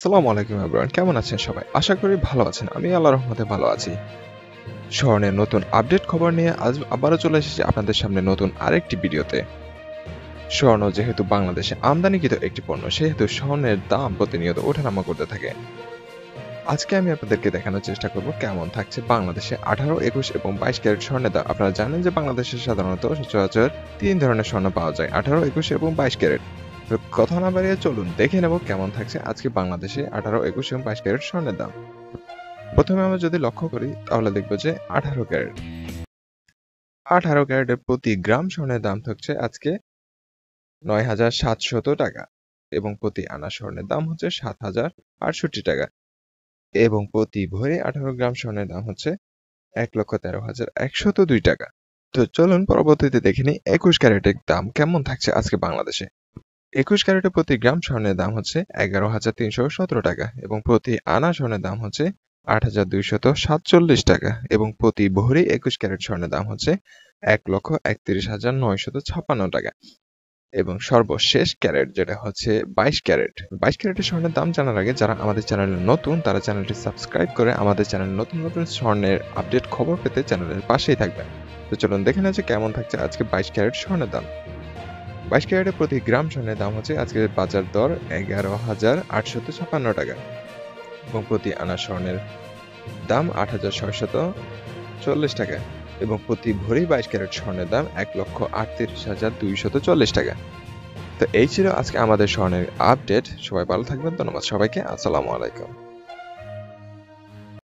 আসসালামু আলাইকুম এভরিওয়ান, কেমন আছেন সবাই? আশা করি ভালো আছেন। আমি আল্লাহর রহমতে ভালো আছি। স্বর্ণের নতুন আপডেট খবর নিয়ে আজ আবারও চলে এসেছি আপনাদের সামনে নতুন আরেকটি ভিডিওতে। স্বর্ণ যেহেতু বাংলাদেশে আমদানিকৃত একটি পণ্য, সেহেতু স্বর্ণের দাম প্রতিনিয়ত ওঠানামা করতে থাকে। আজকে আমি আপনাদেরকে দেখানোর চেষ্টা করব কেমন থাকছে বাংলাদেশে 18, 21 এবং 22 ক্যারেট স্বর্ণের দাম। আপনারা জানেন যে বাংলাদেশে সাধারণত সচরাচর 3 ধরনের স্বর্ণ পাওয়া যায়: 18, 21 এবং 22 ক্যারেট। তো কথা না বাড়িয়ে চলুন দেখে নেব কেমন থাকছে আজকে বাংলাদেশে 18, 21 এবং 22 ক্যারেট স্বর্ণের দাম। প্রথমে আমরা যদি লক্ষ্য করি তাহলে দেখব যে 18 ক্যারেট। 18 ক্যারেটের প্রতি গ্রাম স্বর্ণের দাম থাকছে আজকে ৯,৭০০ টাকা এবং প্রতি আনা স্বর্ণের দাম হচ্ছে ৭,০৬৮ টাকা এবং প্রতি ভরি 18 গ্রাম স্বর্ণের দাম হচ্ছে ১,১৩,১০২ টাকা। তো চলুন পরবর্তীতে দেখে নিই ২১ ক্যারেটের দাম কেমন থাকছে আজকে বাংলাদেশে। ২১ ক্যারেটের প্রতি গ্রাম স্বর্ণের দাম হচ্ছে ১১,৩১৭ টাকা এবং প্রতি আনা স্বর্ণের দাম হচ্ছে ৮,২৪৭ টাকা এবং প্রতি ভরি ২১ ক্যারেট স্বর্ণের দাম হচ্ছে ১,৩১,৯৫৬ টাকা এবং সর্বশেষ ক্যারেট যেটা হচ্ছে ২২ ক্যারেট। ২২ ক্যারেটের স্বর্ণের দাম জানার আগে যারা আমাদের চ্যানেলে নতুন তারা চ্যানেলটি সাবস্ক্রাইব করে আমাদের চ্যানেলে নতুন নতুন স্বর্ণের আপডেট খবর পেতে চ্যানেলের পাশেই থাকবেন। তো চলুন দেখে নেওয়া যাক কেমন থাকছে আজকে ২২ ক্যারেট স্বর্ণের দাম। ২২ ক্যারেটের প্রতি গ্রাম স্বর্ণের দাম হচ্ছে আজকের বাজার দর ১১,৮৫৬ টাকা এবং প্রতি আনা স্বর্ণের দাম ৮,৬৪০ টাকা এবং প্রতি ভরি ২২ ক্যারেট স্বর্ণের দাম ১,৩৮,২৪০ টাকা। তো এই ছিল আজকে আমাদের স্বর্ণের আপডেট। সবাই ভালো থাকবেন। ধন্যবাদ সবাইকে। আসসালামু আলাইকুম।